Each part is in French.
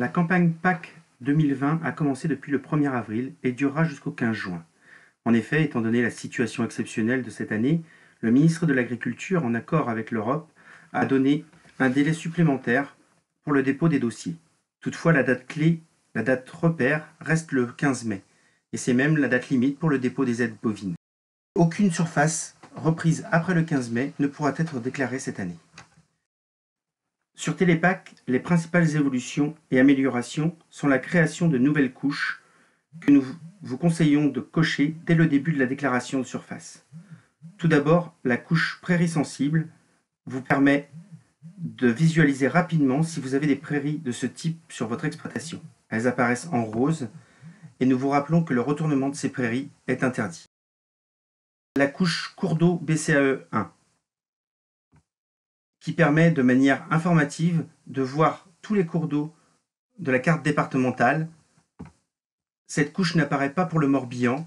La campagne PAC 2020 a commencé depuis le 1er avril et durera jusqu'au 15 juin. En effet, étant donné la situation exceptionnelle de cette année, le ministre de l'Agriculture, en accord avec l'Europe, a donné un délai supplémentaire pour le dépôt des dossiers. Toutefois, la date clé, la date repère, reste le 15 mai, et c'est même la date limite pour le dépôt des aides bovines. Aucune surface reprise après le 15 mai ne pourra être déclarée cette année. Sur Télépac, les principales évolutions et améliorations sont la création de nouvelles couches que nous vous conseillons de cocher dès le début de la déclaration de surface. Tout d'abord, la couche prairies sensibles vous permet de visualiser rapidement si vous avez des prairies de ce type sur votre exploitation. Elles apparaissent en rose et nous vous rappelons que le retournement de ces prairies est interdit. La couche cours d'eau BCAE 1 qui permet de manière informative de voir tous les cours d'eau de la carte départementale. Cette couche n'apparaît pas pour le Morbihan.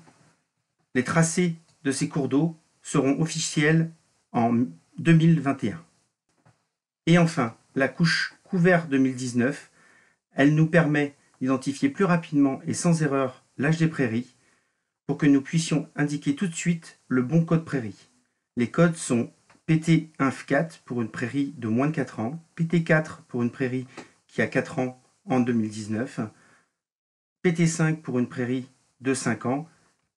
Les tracés de ces cours d'eau seront officiels en 2021. Et enfin, la couche couvert 2019, elle nous permet d'identifier plus rapidement et sans erreur l'âge des prairies pour que nous puissions indiquer tout de suite le bon code prairie. Les codes sont PT1F4 pour une prairie de moins de 4 ans, PT4 pour une prairie qui a 4 ans en 2019, PT5 pour une prairie de 5 ans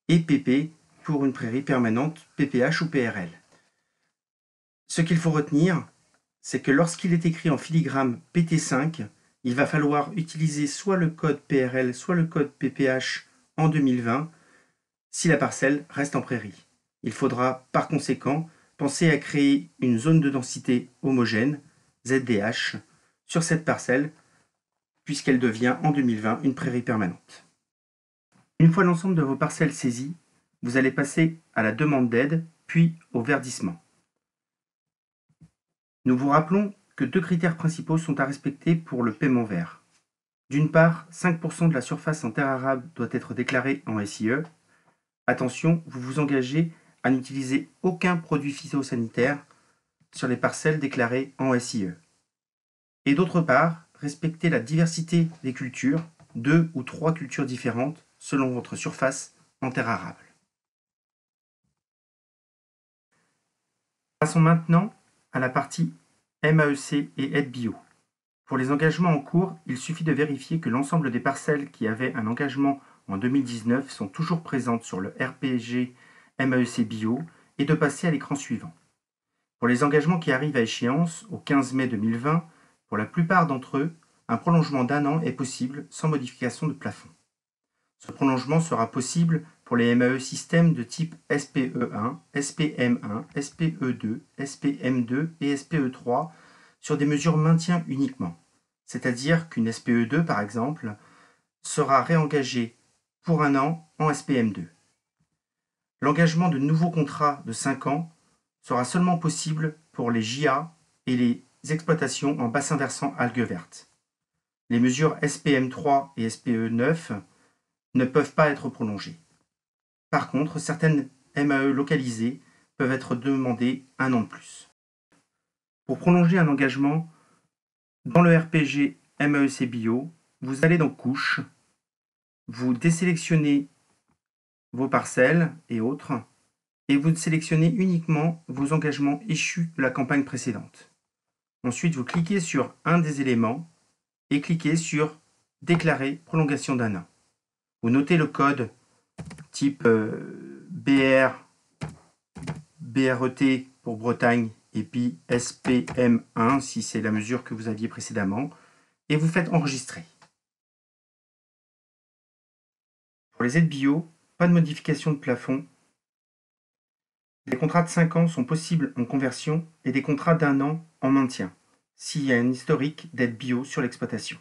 et PP pour une prairie permanente, PPH ou PRL. Ce qu'il faut retenir, c'est que lorsqu'il est écrit en filigrane PT5, il va falloir utiliser soit le code PRL, soit le code PPH en 2020 si la parcelle reste en prairie. Il faudra par conséquent penser à créer une zone de densité homogène, ZDH, sur cette parcelle, puisqu'elle devient en 2020 une prairie permanente. Une fois l'ensemble de vos parcelles saisies, vous allez passer à la demande d'aide, puis au verdissement. Nous vous rappelons que 2 critères principaux sont à respecter pour le paiement vert. D'une part, 5% de la surface en terre arable doit être déclarée en SIE. Attention, vous vous engagez à n'utiliser aucun produit phytosanitaire sur les parcelles déclarées en SIE. Et d'autre part, respectez la diversité des cultures, 2 ou 3 cultures différentes selon votre surface en terre arable. Passons maintenant à la partie MAEC et aide bio. Pour les engagements en cours, il suffit de vérifier que l'ensemble des parcelles qui avaient un engagement en 2019 sont toujours présentes sur le RPG MAEC Bio et de passer à l'écran suivant. Pour les engagements qui arrivent à échéance au 15 mai 2020, pour la plupart d'entre eux, un prolongement d'1 an est possible sans modification de plafond. Ce prolongement sera possible pour les MAE systèmes de type SPE1, SPM1, SPE2, SPM2 et SPE3 sur des mesures maintien uniquement. C'est-à-dire qu'une SPE2, par exemple, sera réengagée pour 1 an en SPM2. L'engagement de nouveaux contrats de 5 ans sera seulement possible pour les JA et les exploitations en bassin versant algues vertes. Les mesures SPM3 et SPE9 ne peuvent pas être prolongées. Par contre, certaines MAE localisées peuvent être demandées 1 an de plus. Pour prolonger un engagement dans le RPG MAEC Bio, vous allez dans Couches, vous désélectionnez vos parcelles et autres, et vous sélectionnez uniquement vos engagements échus de la campagne précédente. Ensuite, vous cliquez sur un des éléments et cliquez sur « Déclarer prolongation d'1 an ». Vous notez le code type BR, BRET pour Bretagne et puis SPM1 si c'est la mesure que vous aviez précédemment et vous faites enregistrer. Pour les aides bio, pas de modification de plafond. Les contrats de 5 ans sont possibles en conversion et des contrats d'1 an en maintien, s'il y a un historique d'aide bio sur l'exploitation.